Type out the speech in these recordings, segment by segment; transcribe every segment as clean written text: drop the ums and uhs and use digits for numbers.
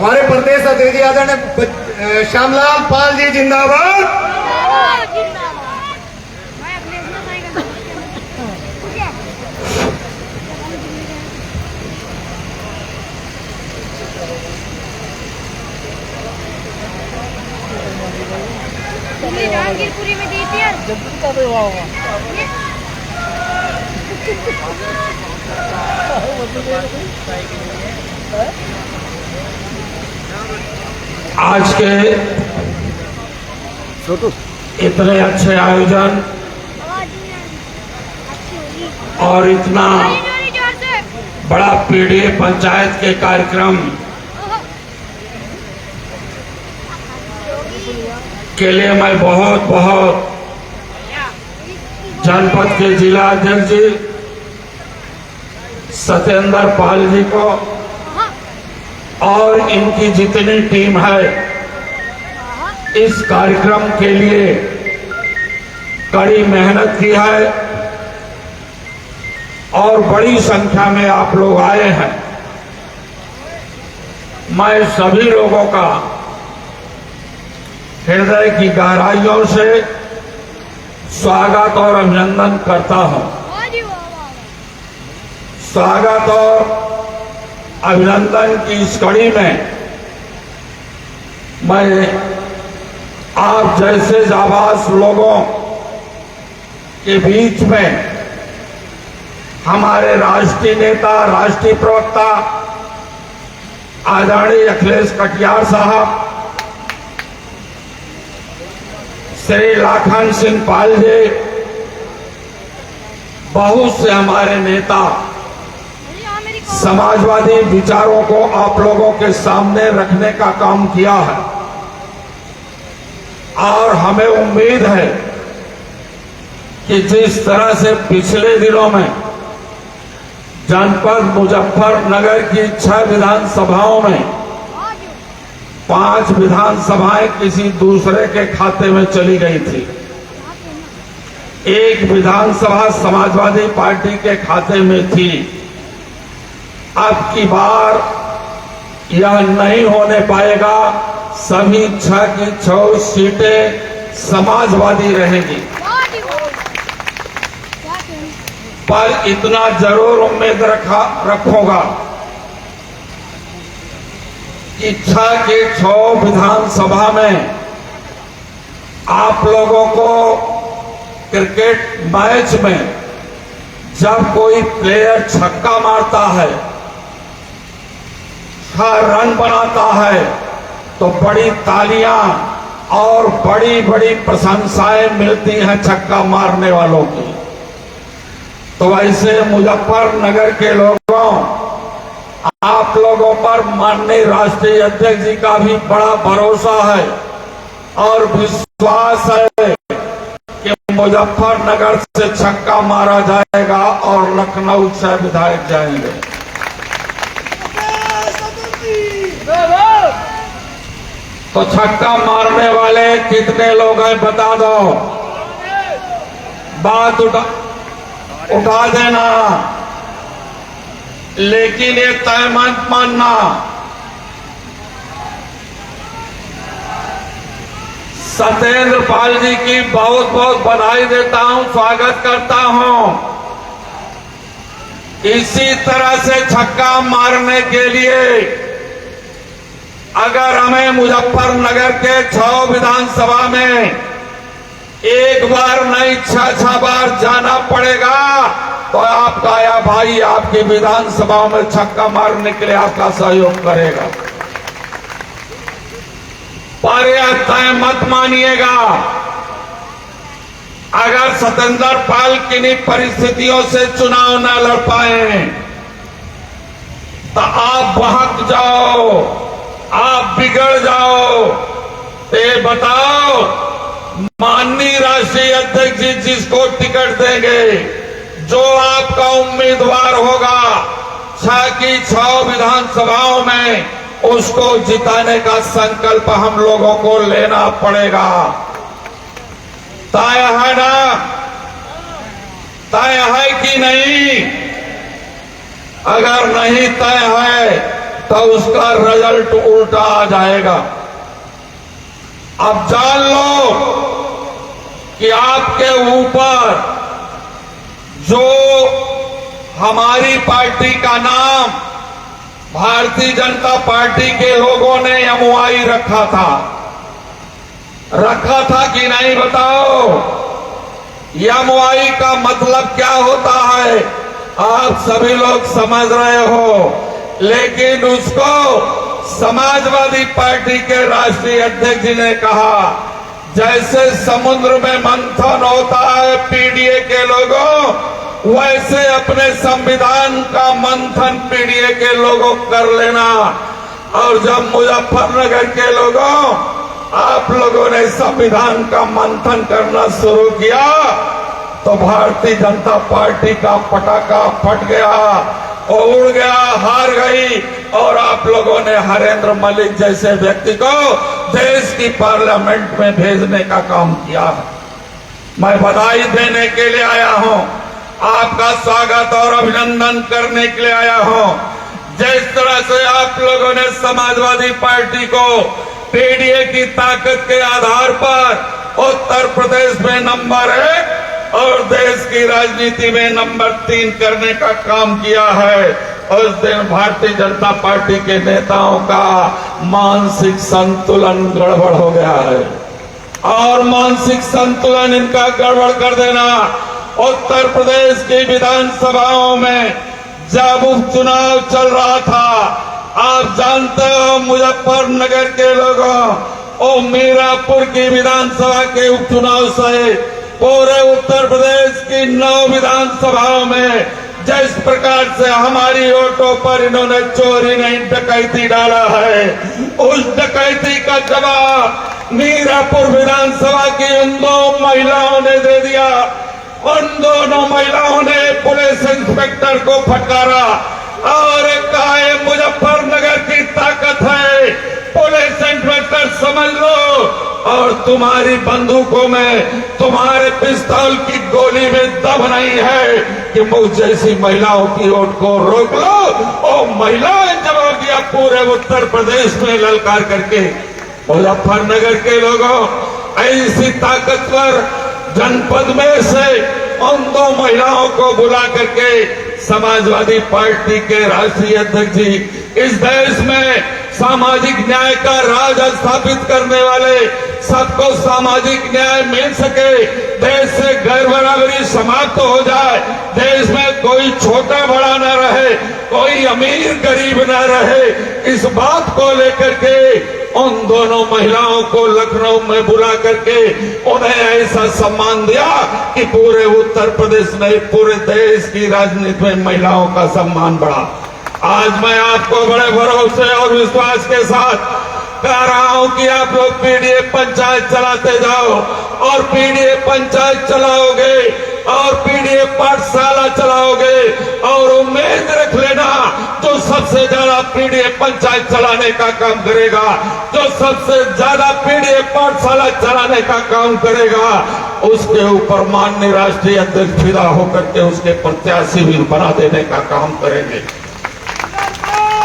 हमारे प्रदेश अध्यक्ष आदरणीय श्यामलाल पाल जी जिंदाबाद। जहांगीरपुरी में दी थी यार। आज के इतने अच्छे आयोजन और इतना बड़ा पीडीए पंचायत के कार्यक्रम के लिए मैं बहुत बहुत जनपद के जिला अध्यक्ष जी सत्येंद्र पाल जी को और इनकी जितनी टीम है इस कार्यक्रम के लिए कड़ी मेहनत की है और बड़ी संख्या में आप लोग आए हैं। मैं सभी लोगों का हृदय की गहराइयों से स्वागत और अभिनंदन करता हूं। स्वागत और अभिनंदन की इस कड़ी में मैं आप जैसे जाबाज लोगों के बीच में हमारे राष्ट्रीय नेता, राष्ट्रीय प्रवक्ता आदरणीय अखिलेश कटियार साहब, श्री लाखन सिंह पाल जी, बहुत से हमारे नेता समाजवादी विचारों को आप लोगों के सामने रखने का काम किया है और हमें उम्मीद है कि जिस तरह से पिछले दिनों में जनपद मुजफ्फरनगर की 6 विधानसभाओं में 5 विधानसभाएं किसी दूसरे के खाते में चली गई थी, 1 विधानसभा समाजवादी पार्टी के खाते में थी। अब की बार यह नहीं होने पाएगा, सभी 6 की 6 सीटें समाजवादी रहेंगी। पर इतना जरूर उम्मीद रखूंगा कि 6 के 6 विधानसभा में आप लोगों को क्रिकेट मैच में जब कोई प्लेयर छक्का मारता है, 6 रन बनाता है, तो बड़ी तालियां और बड़ी बड़ी प्रशंसाएं मिलती हैं छक्का मारने वालों की। तो ऐसे मुजफ्फरनगर के लोगों, आप लोगों पर माननीय राष्ट्रीय अध्यक्ष जी का भी बड़ा भरोसा है और विश्वास है कि मुजफ्फरनगर से छक्का मारा जाएगा और लखनऊ से विधायक जाएंगे। तो छक्का मारने वाले कितने लोग हैं बता दो, बात उठा देना, लेकिन ये तय मत मानना। सत्येंद्र पाल जी की बहुत बहुत बधाई देता हूं, स्वागत करता हूं। इसी तरह से छक्का मारने के लिए अगर हमें मुजफ्फरनगर के 6 विधानसभा में एक बार नहीं 6 बार जाना पड़ेगा, तो आपका या भाई आपकी विधानसभा में छक्का मारने के लिए आपका सहयोग करेगा। पर यह तय मत मानिएगा, अगर सत्येंद्र पाल किन्हीं परिस्थितियों से चुनाव न लड़ पाए तो आप बहक जाओ, आप बिगड़ जाओ। तो ये बताओ, माननीय राष्ट्रीय अध्यक्ष जी जिसको टिकट देंगे, जो आपका उम्मीदवार होगा 6 की 6 विधानसभाओं में, उसको जिताने का संकल्प हम लोगों को लेना पड़ेगा। तय है ना? तय है कि नहीं? अगर नहीं तय है तो तो उसका रिजल्ट उल्टा आ जाएगा। अब जान लो कि आपके ऊपर जो हमारी पार्टी का नाम भारतीय जनता पार्टी के लोगों ने एमओआई रखा था कि नहीं बताओ? एमओआई का मतलब क्या होता है आप सभी लोग समझ रहे हो, लेकिन उसको समाजवादी पार्टी के राष्ट्रीय अध्यक्ष जी ने कहा जैसे समुद्र में मंथन होता है पीडीए के लोगों, वैसे अपने संविधान का मंथन पीडीए के लोगों कर लेना। और जब मुजफ्फरनगर के लोगों आप लोगों ने संविधान का मंथन करना शुरू किया तो भारतीय जनता पार्टी का पटाखा फट गया और उड़ गया, हार गई। और आप लोगों ने हरेंद्र मलिक जैसे व्यक्ति को देश की पार्लियामेंट में भेजने का काम किया। मैं बधाई देने के लिए आया हूं, आपका स्वागत और अभिनंदन करने के लिए आया हूं। जिस तरह से आप लोगों ने समाजवादी पार्टी को पीडीए की ताकत के आधार पर उत्तर प्रदेश में नंबर 1 और देश की राजनीति में नंबर 3 करने का काम किया है, उस दिन भारतीय जनता पार्टी के नेताओं का मानसिक संतुलन गड़बड़ हो गया है। और मानसिक संतुलन इनका गड़बड़ कर देना, उत्तर प्रदेश की विधानसभाओं में जब उपचुनाव चल रहा था, आप जानते हो मुजफ्फरनगर के लोगों और मीरापुर की विधानसभा के उपचुनाव से पूरे उत्तर प्रदेश की 9 विधानसभाओं में जिस प्रकार से हमारी वोटों पर इन्होंने चोरी नहीं डकैती डाला है, उस डकैती का जवाब मीरापुर विधानसभा की उन 2 महिलाओं ने दे दिया। उन दोनों महिलाओं ने पुलिस इंस्पेक्टर को फटकारा और कहा मुजफ्फरनगर की ताकत है, पुलिस इंस्पेक्टर समझ लो, और तुम्हारी बंदूकों में तुम्हारे पिस्तौल की गोली में दम नहीं है कि मुझ जैसी महिलाओं की वोट को रोक लो। और महिलाएं जवाब दिया पूरे उत्तर प्रदेश में ललकार करके। मुजफ्फरनगर के लोगों ऐसी ताकतवर जनपद में से उन 2 महिलाओं को बुला करके समाजवादी पार्टी के राष्ट्रीय अध्यक्ष जी इस देश में सामाजिक न्याय का राज स्थापित करने वाले, सबको सामाजिक न्याय मिल सके, देश से गैर बराबरी समाप्त हो जाए, देश में कोई छोटा बड़ा न रहे, कोई अमीर गरीब न रहे, इस बात को लेकर के उन दोनों महिलाओं को लखनऊ में बुला करके उन्हें ऐसा सम्मान दिया कि पूरे उत्तर प्रदेश में पूरे देश की राजनीति में महिलाओं का सम्मान बढ़ा। आज मैं आपको बड़े भरोसे और विश्वास के साथ कह रहा हूं कि आप लोग पीडीए पंचायत चलाते जाओ और पीडीए पंचायत चलाओगे और पीडीए पाठशाला चलाओगे और उम्मीद रख लेना जो सबसे ज्यादा पीडीए पंचायत चलाने का काम करेगा, जो सबसे ज्यादा पीडीए पाठशाला चलाने का काम करेगा, उसके ऊपर माननीय राष्ट्रीय अध्यक्ष फिदा होकर के उसके प्रत्याशी भी बना देने का काम करेंगे,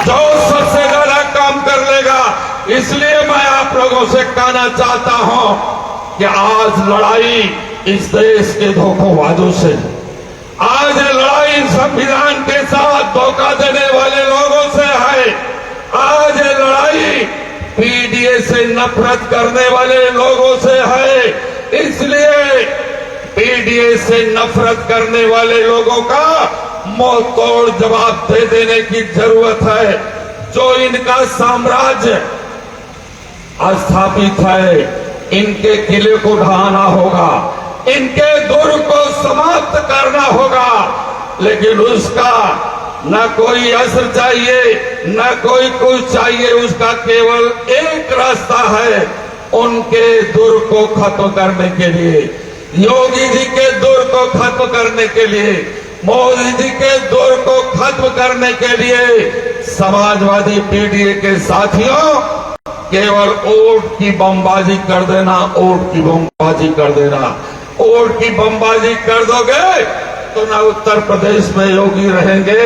जो सबसे ज्यादा काम कर लेगा। इसलिए मैं आप लोगों से कहना चाहता हूं कि आज लड़ाई इस देश के धोखेबाजों से, आज लड़ाई संविधान के साथ धोखा देने वाले लोगों से है, आज लड़ाई पीडीए से नफरत करने वाले लोगों से है। इसलिए पीडीए से नफरत करने वाले लोगों का मुंह तोड़ जवाब दे देने की जरूरत है। जो इनका साम्राज्य स्थापित है, इनके किले को ढहाना होगा, इनके दुर्ग को समाप्त करना होगा, लेकिन उसका न कोई असर चाहिए, न कोई कुछ चाहिए, उसका केवल एक रास्ता है, उनके दुर्ग को खत्म करने के लिए, योगी जी के दुर्ग को खत्म करने के लिए, मोदी जी के दुर्ग को खत्म करने के लिए समाजवादी पीडीए के साथियों केवल वोट की बमबाजी कर देना, वोट की बमबाजी कर देना, वोट की बमबाजी कर दोगे तो न उत्तर प्रदेश में योगी रहेंगे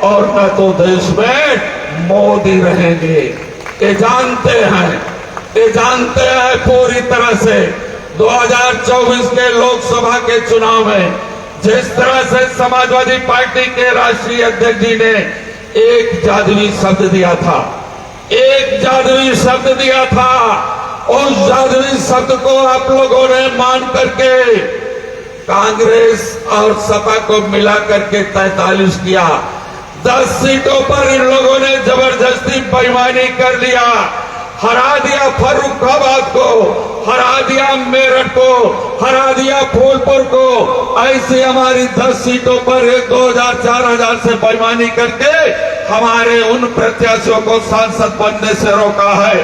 और न तो देश में मोदी रहेंगे। ये जानते हैं पूरी तरह से 2024 के लोकसभा के चुनाव में जिस तरह से समाजवादी पार्टी के राष्ट्रीय अध्यक्ष जी ने एक जादुई शब्द दिया था, उस जादुई शब्द को आप लोगों ने मान करके कांग्रेस और सपा को मिला करके 43 किया। 10 सीटों पर इन लोगों ने जबरदस्ती बेईमानी कर लिया, हरा दिया फर्रुखाबाद को, हरा दिया मेरठ को, हरा दिया फूलपुर को। ऐसे हमारी 10 सीटों पर 2000 4000 से बेईमानी करके हमारे उन प्रत्याशियों को सांसद बनने से रोका है।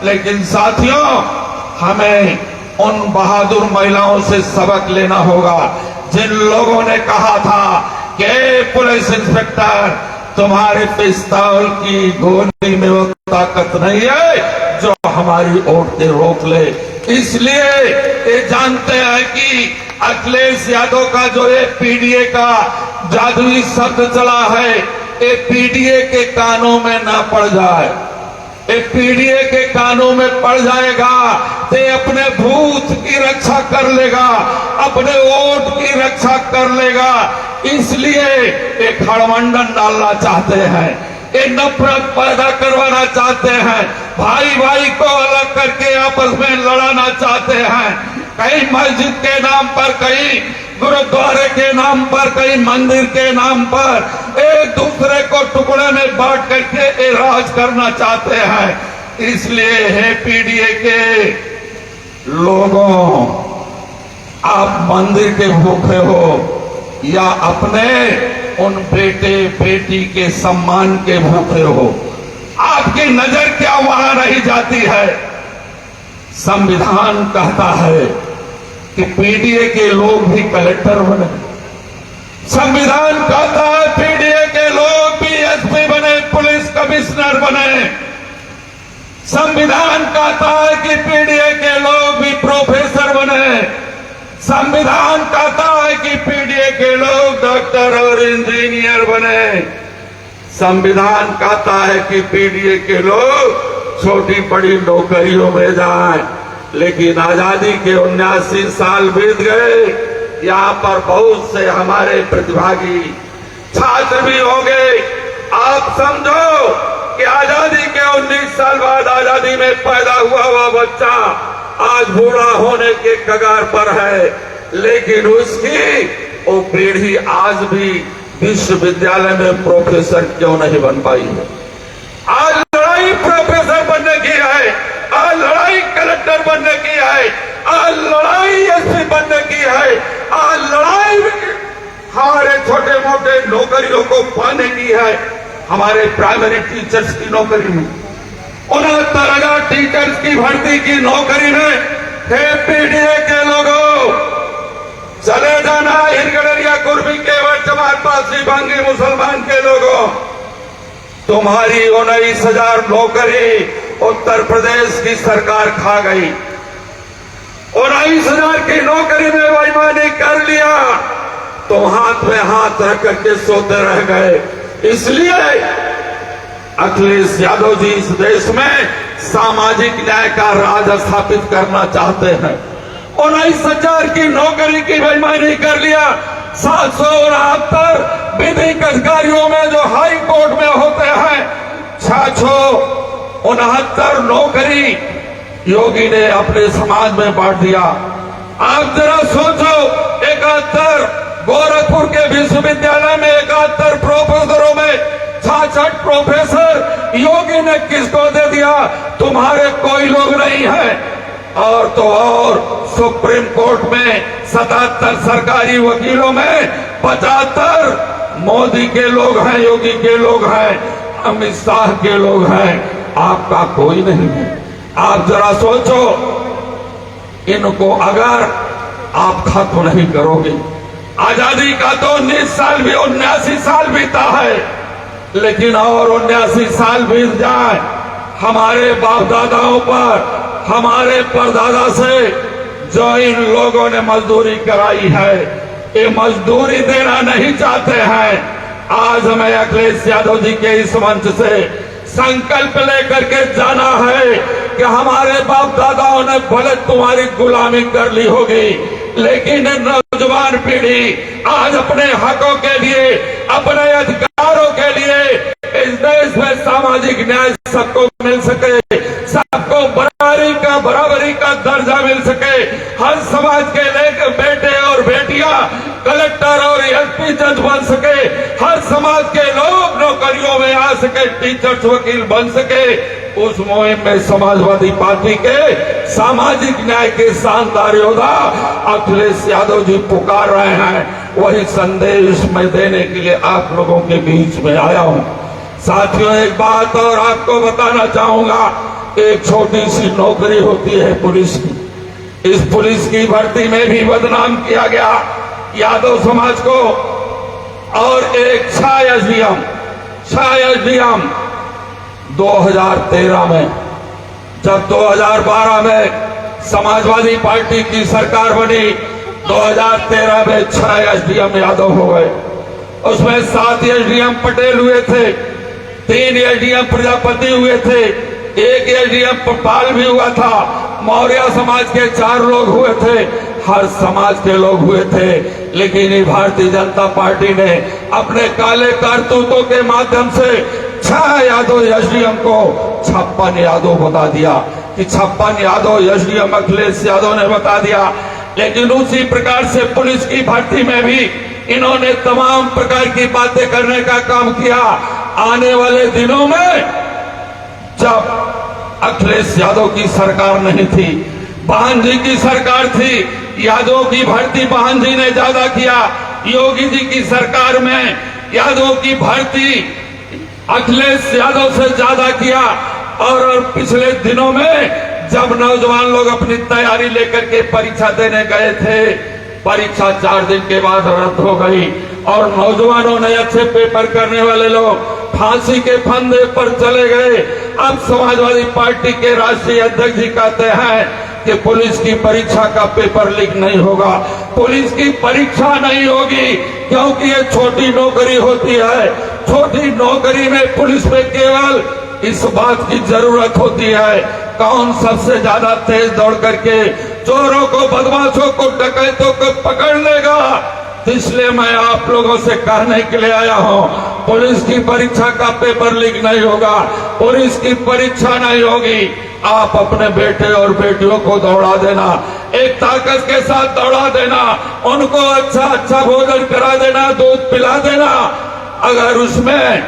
लेकिन साथियों, हमें उन बहादुर महिलाओं से सबक लेना होगा जिन लोगों ने कहा था कि पुलिस इंस्पेक्टर, तुम्हारे पिस्तौल की गोली में वो ताकत नहीं है जो हमारी वोट के रोक ले। इसलिए ये जानते हैं कि अखिलेश यादव का जो ये पीडीए का जादुई शब्द चला है, ये पीडीए के कानों में ना पड़ जाए। एक पीडीए के कानों में पड़ जाएगा तो अपने भूत की रक्षा कर लेगा, अपने वोट की रक्षा कर लेगा। इसलिए एक खड़मंडन डालना चाहते हैं, एक नफरत पैदा करवाना चाहते हैं, भाई भाई को अलग करके आपस में लड़ाना चाहते हैं। कहीं मस्जिद के नाम पर, कहीं गुरुद्वारे के नाम पर, कहीं मंदिर के नाम पर एक दूसरे को टुकड़े में बांट करके राज करना चाहते हैं। इसलिए है पीडीए के लोगों, आप मंदिर के भूखे हो या अपने उन बेटे बेटी के सम्मान के भूखे हो, आपकी नजर क्या वहां रही जाती है? संविधान कहता है कि पीडीए के लोग भी कलेक्टर बने। संविधान कहता है पीडीए के लोग भी एसपी बने, पुलिस कमिश्नर बने। संविधान कहता है कि पीडीए के लोग भी प्रोफेसर बने। संविधान कहता है कि पीडीए के लोग डॉक्टर और इंजीनियर बने। संविधान कहता है कि पीडीए के लोग छोटी बड़ी नौकरियों में जाएं। लेकिन आजादी के 79 साल बीत गए, यहाँ पर बहुत से हमारे प्रतिभागी छात्र भी हो गए। आप समझो कि आजादी के 19 साल बाद आजादी में पैदा हुआ बच्चा आज बूढ़ा होने के कगार पर है, लेकिन उसकी वो पीढ़ी आज भी विश्वविद्यालय में प्रोफेसर क्यों नहीं बन पाई है? आज लड़ाई प्रोफेसर बनने की है, आज लड़ाई कलेक्टर बनने की है, आज लड़ाई एसपी बनने की है, आज लड़ाई हमारे छोटे मोटे नौकरियों को पाने की है। हमारे प्राइमरी टीचर्स की नौकरी में 69,000 टीचर्स की भर्ती की नौकरी में पीडीए के लोगों चले जाना। हिरगड़िया कुर्मी केवट जमात पासी बांगी मुसलमान के लोगों, तुम्हारी 19,000 नौकरी उत्तर प्रदेश की सरकार खा गई। 19,000 की नौकरी में बेईमानी कर लिया, तुम हाथ में हाथ रख करके सोते रह गए। इसलिए अखिलेश यादव जी इस देश में सामाजिक न्याय का राज स्थापित करना चाहते हैं। 19,000 की नौकरी की बेईमानी कर लिया। 769 विधिक अधिकारियों में जो हाई कोर्ट में होते हैं, 669 नौकरी योगी ने अपने समाज में बांट दिया। आप जरा सोचो, 71 गोरखपुर के विश्वविद्यालय में 71 प्रोफेसरों में 66 प्रोफेसर योगी ने किसको दे दिया? तुम्हारे कोई लोग नहीं है। और तो और सुप्रीम कोर्ट में 77 सरकारी वकीलों में 75 मोदी के लोग हैं, योगी के लोग हैं, अमित शाह के लोग हैं। आपका कोई नहीं है। आप जरा सोचो, इनको अगर आप खत्म नहीं करोगे, आजादी का तो 79 साल बीता है, लेकिन और 79 साल बीत जाए, हमारे बाप दादाओं पर, हमारे परदादा से जो इन लोगों ने मजदूरी कराई है, ये मजदूरी देना नहीं चाहते हैं। आज हमें अखिलेश यादव जी के इस मंच से संकल्प लेकर के जाना है कि हमारे बाप दादाओं ने भले तुम्हारी गुलामी कर ली होगी, लेकिन नौजवान पीढ़ी आज अपने हकों के लिए, अपने अधिकारों के लिए इस देश में सामाजिक न्याय सबको मिल सके, सबको बराबरी का दर्जा मिल सके, हर समाज के लेकर बेटे और बेटियां कलेक्टर और एसपी जज बन सके, हर समाज के लोग नौकरियों में आ सके, टीचर्स वकील बन सके, उस मुहिम में समाजवादी पार्टी के सामाजिक न्याय के शानदार योद्धा अखिलेश यादव जी पुकार रहे हैं। वही संदेश मैं देने के लिए आप लोगों के बीच में आया हूं। साथियों, एक बात और आपको बताना चाहूंगा, एक छोटी सी नौकरी होती है पुलिस की। इस पुलिस की भर्ती में भी बदनाम किया गया यादव समाज को। और एक छाया एसडीएम 2013 में, जब 2012 में समाजवादी पार्टी की सरकार बनी, 2013 में 6 एसडीएम यादव हो गए। उसमें 7 एसडीएम पटेल हुए थे, 3 एसडीएम प्रजापति हुए थे, 1 एसडीएम पाल भी हुआ था, मौर्य समाज के 4 लोग हुए थे, हर समाज के लोग हुए थे। लेकिन भारतीय जनता पार्टी ने अपने काले कारतूतों के माध्यम से 6 यादव एसडीएम को 56 यादव बता दिया कि 56 यादव एसडीएम अखिलेश यादव ने बता दिया। लेकिन उसी प्रकार से पुलिस की भर्ती में भी इन्होंने तमाम प्रकार की बातें करने का काम किया। आने वाले दिनों में जब अखिलेश यादव की सरकार नहीं थी, बहन जी की सरकार थी, यादव की भर्ती बहन जी ने ज्यादा किया। योगी जी की सरकार में यादव की भर्ती अखिलेश यादव से ज्यादा किया। और पिछले दिनों में जब नौजवान लोग अपनी तैयारी लेकर के परीक्षा देने गए थे, परीक्षा 4 दिन के बाद रद्द हो गई और नौजवानों ने अच्छे पेपर करने वाले लोग फांसी के फंदे पर चले गए। अब समाजवादी पार्टी के राष्ट्रीय अध्यक्ष जी कहते हैं कि पुलिस की परीक्षा का पेपर लीक नहीं होगा, पुलिस की परीक्षा नहीं होगी, क्योंकि ये छोटी नौकरी होती है। छोटी नौकरी में पुलिस में केवल इस बात की जरूरत होती है कौन सबसे ज्यादा तेज दौड़ करके चोरों को, बदमाशों को, डकैतों को पकड़ लेगा। इसलिए मैं आप लोगों से कहने के लिए आया हूं, पुलिस की परीक्षा का पेपर लीक नहीं होगा, पुलिस की परीक्षा नहीं होगी। आप अपने बेटे और बेटियों को दौड़ा देना, एक ताकत के साथ दौड़ा देना, उनको अच्छा भोजन करा देना, दूध पिला देना। अगर उसमें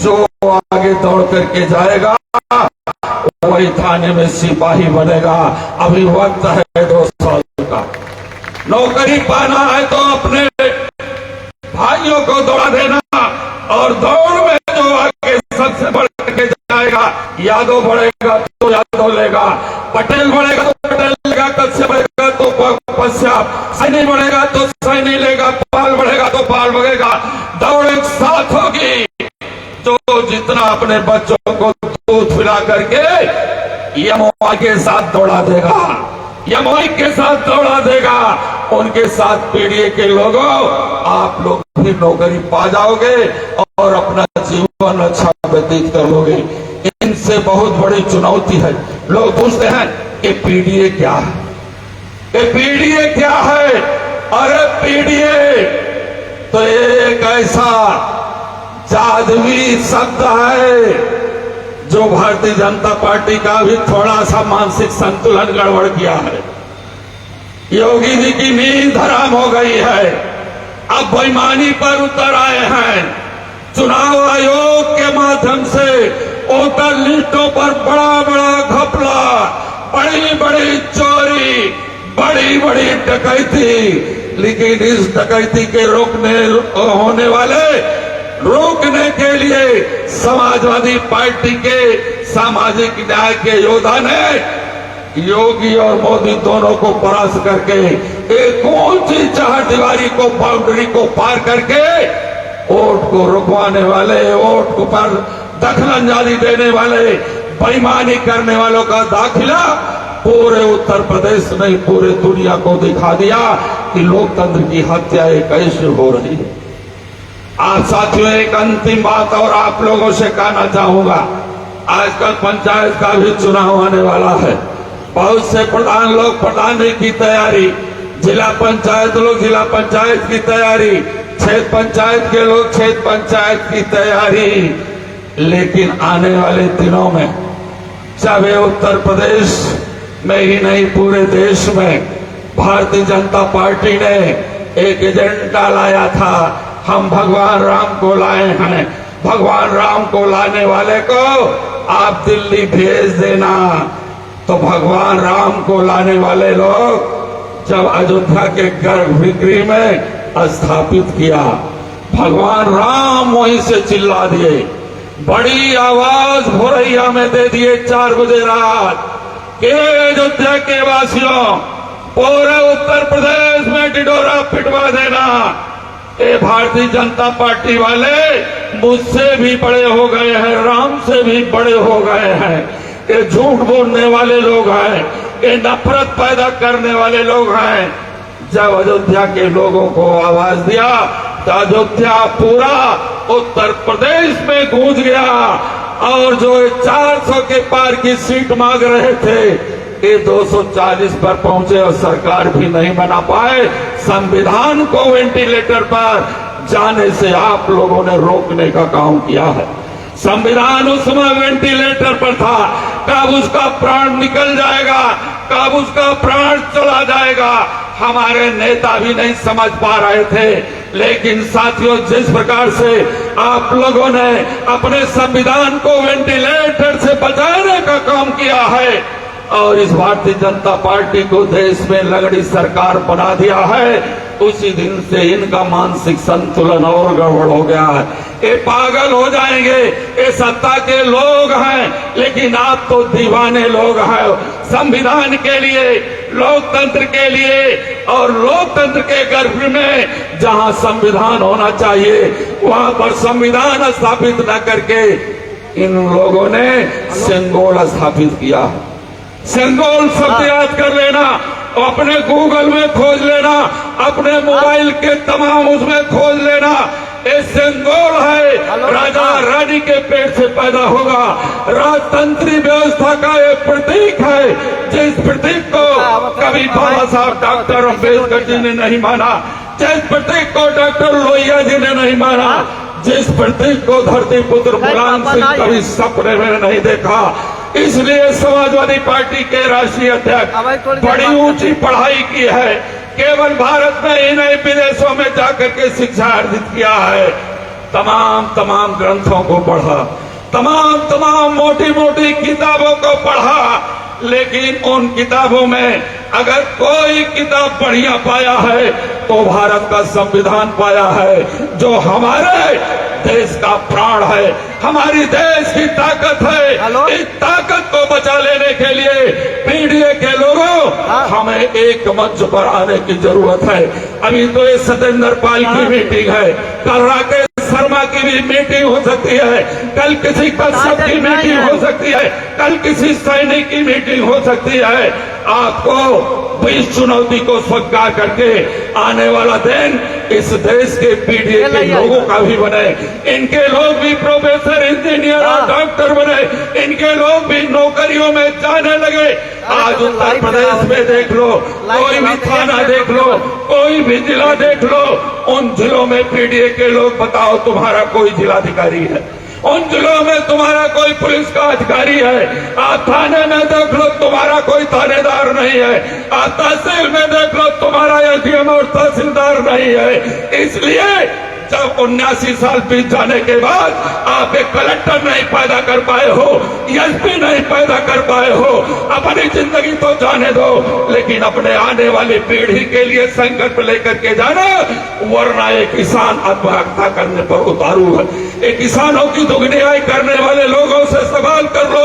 जो आगे दौड़ करके जाएगा वही थाने में सिपाही बनेगा। अभी वक्त है 2 साल का। नौकरी पाना है तो अपने भाइयों को दौड़ा देना, और दौड़ में जो आगे सबसे बढ़ के जाएगा, यादव बढ़ेगा तो यादव लेगा, पटेल बढ़ेगा तो पटेल लेगा, कश्यप बढ़ेगा तो कश्यप, सैनी बढ़ेगा तो सैनी लेगा, पाल बढ़ेगा तो पाल बढ़ेगा। दौड़ एक साथ होगी। जो जितना अपने बच्चों को दूध पिला करके यमुना के साथ दौड़ा देगा, यमुना के साथ दौड़ा देगा, उनके साथ पीढ़ी के लोगों आप लोग भी नौकरी पा जाओगे और अपना जीवन अच्छा व्यतीत करोगे। इनसे बहुत बड़ी चुनौती है। लोग पूछते हैं कि पीडीए क्या है, ये पीडीए क्या है? अरे पीडीए तो एक ऐसा जादुई शब्द है जो भारतीय जनता पार्टी का भी थोड़ा सा मानसिक संतुलन गड़बड़ किया है। योगी जी की नींद हराम हो गई है, अब बेईमानी पर उतर आए हैं। चुनाव आयोग के माध्यम से वोटर लिस्टों पर बड़ा बड़ा घपला, बड़ी बड़ी चोरी, बड़ी बड़ी डकैती। लेकिन इस डकैती के रोकने के लिए समाजवादी पार्टी के सामाजिक न्याय के योद्धा ने योगी और मोदी दोनों को परास्त करके एक कौन सी चारदीवारी को, बाउंड्री को पार करके वोट को रुकवाने वाले, वोट को पर दखलंदाजी देने वाले, बेईमानी करने वालों का दाखिला पूरे उत्तर प्रदेश नहीं पूरे दुनिया को दिखा दिया कि लोकतंत्र की हत्या कैसे हो रही है। आप साथियों, एक अंतिम बात और आप लोगों से कहना चाहूंगा। आजकल पंचायत का भी चुनाव आने वाला है। बहुत से प्रधान लोग प्रधानी की तैयारी, जिला पंचायत लोग जिला पंचायत की तैयारी, क्षेत्र पंचायत के लोग क्षेत्र पंचायत की तैयारी। लेकिन आने वाले दिनों में जब ये उत्तर प्रदेश में ही नहीं पूरे देश में भारतीय जनता पार्टी ने एक एजेंडा लाया था, हम भगवान राम को लाए हैं, भगवान राम को लाने वाले को आप दिल्ली भेज देना। तो भगवान राम को लाने वाले लोग जब अयोध्या के गर्भगृह में स्थापित किया, भगवान राम वहीं से चिल्ला दिए, बड़ी आवाज भोरैया में दे दिए 4 बजे रात के अयोध्या के वासियों, पूरे उत्तर प्रदेश में ढिढोरा पिटवा देना। ये भारतीय जनता पार्टी वाले मुझसे भी बड़े हो गए हैं, राम से भी बड़े हो गए हैं। ये झूठ बोलने वाले लोग हैं, ये नफरत पैदा करने वाले लोग हैं। जब अयोध्या के लोगों को आवाज दिया तो अयोध्या पूरा उत्तर प्रदेश में गूंज गया। और जो 400 के पार की सीट मांग रहे थे, ये 240 पर पहुंचे और सरकार भी नहीं बना पाए। संविधान को वेंटिलेटर पर जाने से आप लोगों ने रोकने का काम किया है। संविधान उस समय वेंटिलेटर पर था, कब उसका प्राण निकल जाएगा, कब उसका प्राण चला जाएगा, हमारे नेता भी नहीं समझ पा रहे थे। लेकिन साथियों, जिस प्रकार से आप लोगों ने अपने संविधान को वेंटिलेटर से बचाने का काम किया है और इस भारतीय जनता पार्टी को देश में लगड़ी सरकार बना दिया है, उसी दिन से इनका मानसिक संतुलन और गड़बड़ हो गया है। ये पागल हो जाएंगे। ये सत्ता के लोग हैं, लेकिन आप तो दीवाने लोग हैं। संविधान के लिए, लोकतंत्र के लिए और लोकतंत्र के गर्भ में जहां संविधान होना चाहिए वहां पर संविधान स्थापित न करके इन लोगों ने सेंगोल स्थापित किया। सेंगोल शब्द याद कर लेना, अपने गूगल में खोज लेना, अपने मोबाइल के तमाम उसमें खोज लेना। ये सेंगोल है, राजा रानी के पेट से पैदा होगा। राजतंत्री व्यवस्था का ये प्रतीक है, जिस प्रतीक को कभी बाबा साहब डॉक्टर अम्बेडकर जी ने नहीं माना, जिस प्रतीक को डॉक्टर लोहिया जी ने नहीं माना, जिस प्रतीक को धरती पुत्र मुलायम सिंह कभी सपने में नहीं देखा। इसलिए समाजवादी पार्टी के राष्ट्रीय अध्यक्ष बड़ी ऊंची पढ़ाई की है, केवल भारत में ही नहीं विदेशों में जाकर के शिक्षा अर्जित किया है। तमाम ग्रंथों को पढ़ा, तमाम मोटी मोटी किताबों को पढ़ा, लेकिन उन किताबों में अगर कोई किताब बढ़िया पाया है तो भारत का संविधान पाया है, जो हमारे देश का प्राण है, हमारी देश की ताकत है। इस ताकत को बचा लेने के लिए पीडीए के लोगों हमें एक मंच पर आने की जरूरत है। अभी तो ये सतेंद्र पाल की मीटिंग है, कल राकेश शर्मा की भी मीटिंग हो सकती है, कल किसी कश्यप की मीटिंग हो सकती है, कल किसी सैनिक की मीटिंग हो सकती है। आपको इस चुनौती को स्वीकार करके आने वाला दिन इस देश के पीढ़ी के लोगों का भी बने, इनके लोग भी प्रोफेसर, इंजीनियर और डॉक्टर बने, इनके लोग भी नौकरियों में जाने लगे। आज उत्तर प्रदेश में देख लो, कोई भी थाना देख लो, कोई भी जिला देख लो, उन जिलों में पीडीए के लोग, बताओ तुम्हारा कोई जिलाधिकारी है, उन जिलों में तुम्हारा कोई पुलिस का अधिकारी है। आप थाने में देख लो, तुम्हारा कोई थानेदार नहीं है। आप तहसील में देख लो, तुम्हारा एसडीएम और तहसीलदार नहीं है। इसलिए जब 79 साल बीत जाने के बाद आप एक कलेक्टर नहीं पैदा कर पाए हो, एसपी नहीं पैदा कर पाए हो, अपनी जिंदगी तो जाने दो, लेकिन अपने आने वाली पीढ़ी के लिए संकल्प लेकर के जाना, वरना एक किसान आत्महत्या करने पर उतारू है। एक किसानों की दुगनी आय करने वाले लोगों से सवाल कर लो,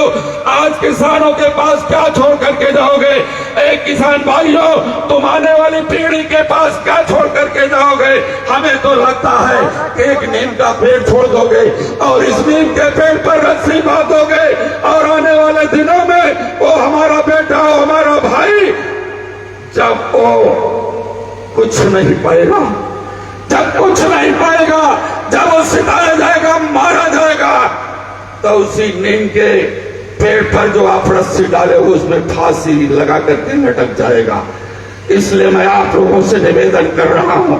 आज किसानों के पास क्या छोड़ करके जाओगे? एक किसान भाइयों, तुम आने वाली पीढ़ी के पास क्या छोड़ करके जाओगे? हमें तो लगता है एक नीम का पेड़ छोड़ दोगे और इस नीम के पेड़ पर रस्सी बांधोगे और आने वाले दिनों में वो हमारा बेटा, हमारा भाई, जब वो कुछ नहीं पाएगा, जब कुछ नहीं पाएगा, जब तो उसी नीम के पेड़ पर जो आप रस्सी डाले उसमें फांसी लगा करके लटक जाएगा। इसलिए मैं आप लोगों से निवेदन कर रहा हूं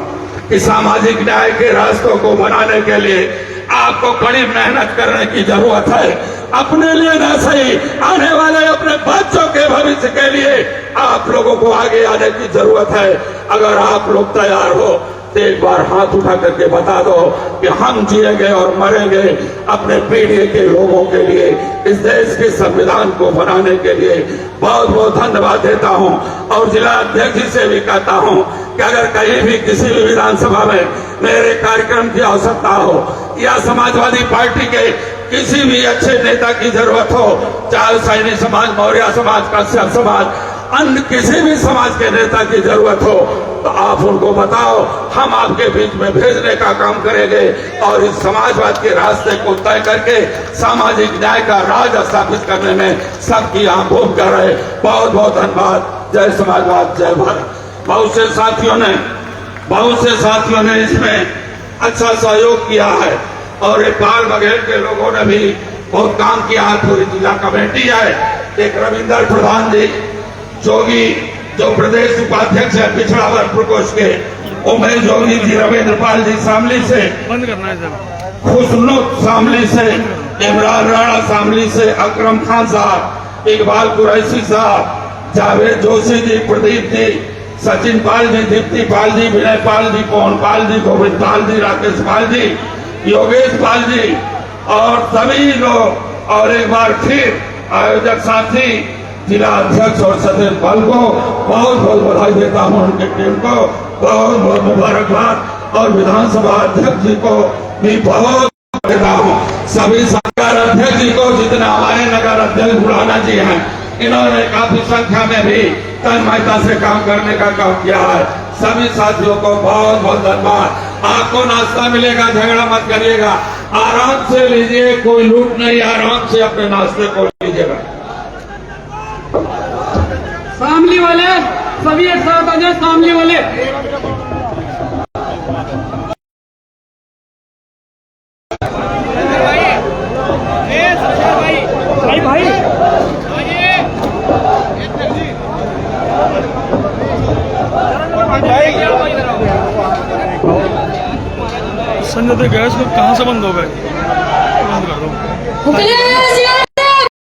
कि सामाजिक न्याय के रास्तों को बनाने के लिए आपको कड़ी मेहनत करने की जरूरत है। अपने लिए न सही, आने वाले अपने बच्चों के भविष्य के लिए आप लोगों को आगे आने की जरूरत है। अगर आप लोग तैयार हो तो एक बार हाथ उठा करके बता दो कि हम जिएंगे और मरेंगे अपने पीढ़ी के लोगों के लिए, इस देश के संविधान को बनाने के लिए। बहुत बहुत धन्यवाद देता हूं और जिला अध्यक्ष से भी कहता हूं कि अगर कहीं भी किसी भी विधानसभा में मेरे कार्यक्रम की आवश्यकता हो या समाजवादी पार्टी के किसी भी अच्छे नेता की जरूरत हो, चाहे सैनी समाज, मौर्य समाज, कश्यप समाज, अन्य किसी भी समाज के नेता की जरूरत हो तो आप उनको बताओ, हम आपके बीच में भेजने का काम करेंगे और इस समाजवाद के रास्ते को तय करके सामाजिक न्याय का राज स्थापित करने में सबकी यहाँ भूमिका रहे। बहुत बहुत धन्यवाद। जय समाजवाद, जय भारत। बहुत से साथियों ने इसमें अच्छा सहयोग किया है और इकबाल बघेल के लोगों ने भी बहुत काम किया है। पूरी जिला कमेटी है, एक रविंदर प्रधान जी जोगी जो प्रदेश उपाध्यक्ष है पिछड़ा वर्ग प्रकोष्ठ के, उमेश जोगी जी, रविंद्र पाल जी शामली से, बंद करना है सर, खुशनुत शामली से, इमरान राणा शामली से, अकरम खान साहब, इकबाल कुरैशी साहब, जावेद जोशी जी, प्रदीप जी, सचिन पाल जी, दीप्ति पाल जी, विनय पाल जी, पवन पाल जी, गोविंद पाल जी, राकेश पाल जी, योगेश पाल जी और सभी लोग, और एक बार फिर आयोजक साथी जिला अध्यक्ष और सचिव पाल को बहुत बहुत बधाई देता हूं। उनकी टीम को बहुत बहुत मुबारकबाद और विधानसभा अध्यक्ष जी को भी बहुत देता हूं। सभी सरकार अध्यक्ष जी को, जितने हमारे नगर अध्यक्ष बुढ़ाना जी हैं, इन्होंने काफी संख्या में भी तन्मयता से काम करने का काम किया है। सभी साथियों को बहुत बहुत धन्यवाद। आपको नाश्ता मिलेगा, झगड़ा मत करिएगा, आराम से लीजिए, कोई लूट नहीं, आराम से अपने नाश्ते को लीजिएगा। शामली वाले सभी एक साथ आ जाए, शामली वाले। भाई संजय गैस को कहाँ से बंद हो गए? बंद कर दो।